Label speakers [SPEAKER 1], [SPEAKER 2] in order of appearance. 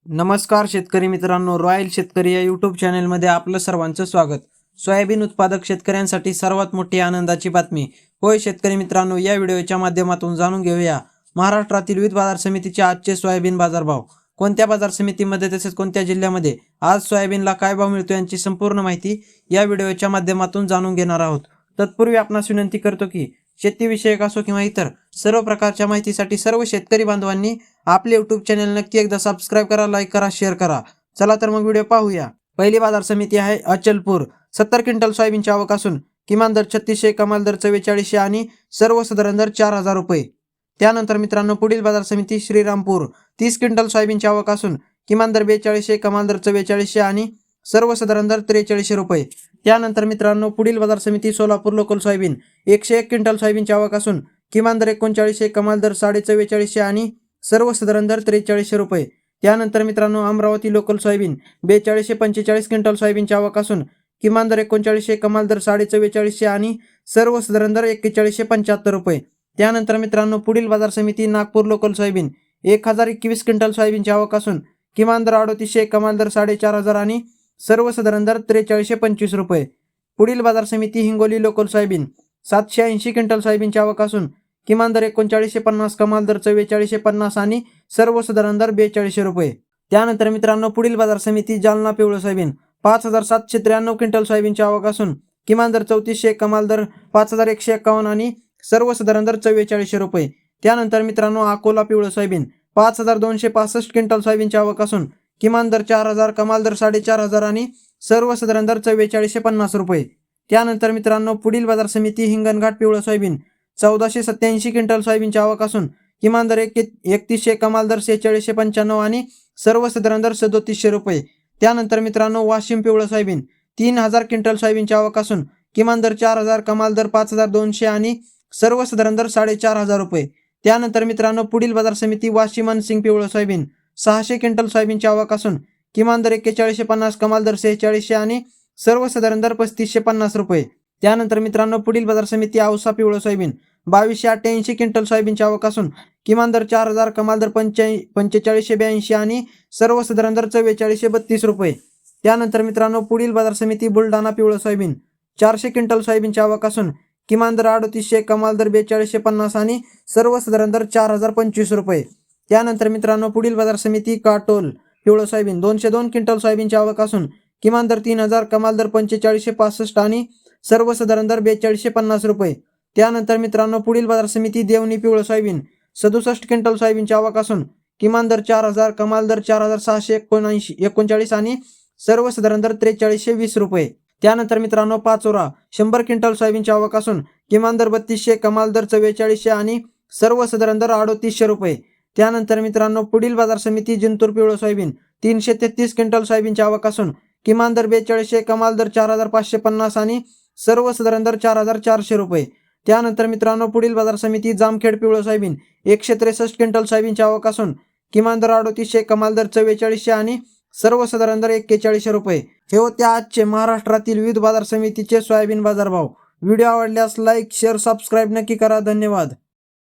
[SPEAKER 1] नमस्कार शेतकरी मित्रांनो, रॉयल शेतकरी या यूट्यूब चॅनलमध्ये आपलं सर्वांचं स्वागत। सोयाबीन उत्पादक शेतकऱ्यांसाठी सर्वात मोठी आनंदाची बातमी। होय शेतकरी मित्रांनो, या व्हिडिओच्या माध्यमातून जाणून घेऊया महाराष्ट्रातील विविध बाजार समितीचे आजचे सोयाबीन बाजारभाव, कोणत्या बाजार समितीमध्ये तसेच कोणत्या जिल्ह्यामध्ये आज सोयाबीनला काय भाव मिळतो यांची संपूर्ण माहिती या व्हिडिओच्या माध्यमातून जाणून घेणार आहोत। तत्पूर्वी आपणास विनंती करतो की शेतीविषयक असो किंवा इतर सर्व प्रकारच्या माहितीसाठी सर्व शेतकरी बांधवांनी आपले यूट्यूब चॅनल नक्की एकदा सबस्क्राइब करा, लाईक करा, शेअर करा। चला तर मग व्हिडिओ पाहूया। पहिली बाजार समिती आहे अचलपूर। 70 क्विंटल सोयाबीनची आवक असून किमान दर 3600, कमाल दर 4400 आणि सर्वसाधारण दर 4000 रुपये। त्यानंतर मित्रांनो पुढील बाजार समिती श्रीरामपूर। 30 क्विंटल सोयाबीनची आवक असून किमान दर 4200, कमाल दर 4400 आणि सर्वसाधारण दर 4300 रुपये। त्यानंतर मित्रांनो पुढील बाजार समिती सोलापूर लोकल सोयाबीन। 101 क्विंटल सोयाबीनची आवक असून किमान दर 3900, कमाल दर 4450 आणि सर्वसाधारण दर 4300 रुपये। त्यानंतर मित्रांनो अमरावती लोकल सोयाबीन। 4245 क्विंटल सोयाबीनची आवक असून किमान दर 3900, कमाल दर 4450 आणि सर्वसाधारण दर 4175 रुपये। त्यानंतर मित्रांनो पुढील बाजार समिती नागपूर लोकल सोयाबीन। 1021 क्विंटल सोयाबीनची आवक असून किमान दर 3800, कमाल दर 4500 आणि सर्वसाधारण दर 4325 रुपये। पुढील बाजार समिती हिंगोली लोकल सोयाबीन। 780 क्विंटल सोयाबीनची आवक असून किमान दर 3950, कमाल दर 4450 आणि सर्वसाधारण दर 4200 रुपये। त्यानंतर मित्रांनो पुढील बाजार समिती जालना पिवळं सोयाबीन। 5793 क्विंटल सोयाबीनची आवक असून किमान दर 3400, कमाल दर 5151 आणि सर्वसाधारण दर 4400 रुपये। त्यानंतर मित्रांनो अकोला पिवळं सोयाबीन। 5265 क्विंटल सोयाबीनची आवक असून किमान दर 4000, कमाल दर 4500 आणि सर्वसाधारण दर 4450 रुपये। त्यानंतर मित्रांनो पुढील बाजार समिती हिंगणघाट पिवळं सोयाबीन। 1487 क्विंटल सोयाबीनची आवक असून किमान दर 3100, कमाल दर 4695 आणि सर्वसाधारण दर 3700 रुपये। त्यानंतर मित्रांनो वाशिम पिवळं सोयाबीन। 3000 क्विंटल सोयाबीनची आवक असून किमान दर 4000, कमाल दर 5200 आणि सर्वसाधारण दर 4500 रुपये। त्यानंतर मित्रांनो पुढील बाजार समिती वाशिम अनसिंग पिवळं सोयाबीन। 600 क्विंटल सोयाबीनची आवक असून किमान दर 4150, कमाल दर 4600 आणि सर्वसाधारण दर 3550 रुपये। त्यानंतर मित्रांनो पुढील बाजार समिती औसा पिवळं सोयाबीन। 2288 क्विंटल सोयाबीनची आवक असून किमान दर 4000, कमाल दर 4582 आणि सर्वसाधारण दर 4432 रुपये। त्यानंतर मित्रांनो पुढील बाजार समिती बुलढाणा पिवळं सोयाबीन। 400 क्विंटल सोयाबीनची आवक असून किमान दर 3800, कमाल दर 4250 आणि सर्वसाधारण दर 4025 रुपये। त्यानंतर मित्रांनो पुढील बाजार समिती काटोल पिवळं सोयाबीन। 202 क्विंटल सोयाबीनची आवक असून किमान दर 3000, कमाल दर 4565 आणि सर्वसाधारण दर 4250 रुपये। त्यानंतर मित्रांनो पुढील बाजार समिती देवणी पिवळं सोयाबीन। 67 क्विंटल सोयाबीनची आवक असून किमान दर 4000, कमाल दर 4639 आणि सर्वसाधारण दर 4320 रुपये। त्यानंतर मित्रांनो पाचोरा। 100 क्विंटल सोयाबीनची आवक असून किमान दर 3200, कमाल दर 4400 आणि सर्वसाधारण दर 3800 रुपये। त्यानंतर मित्रांनो पुढील बाजार समिती जिंतूर पिवळं सोयाबीन। 333 क्विंटल सोयाबीनची आवक असून किमान दर 4200, कमाल दर 4550 आणि सर्वसाधारण दर 4400 रुपये। त्यानंतर मित्रांनो पुढील बाजार समिती जामखेड पिवळं सोयाबीन। 163 क्विंटल सोयाबीनची आवक असून किमान दर 3800, कमाल दर 4400 आणि सर्वसाधारण दर 4100 रुपये। हे होते आजचे महाराष्ट्रातील विविध बाजार समितीचे सोयाबीन बाजारभाव। व्हिडिओ आवडल्यास लाईक, शेअर, सबस्क्राईब नक्की करा। धन्यवाद।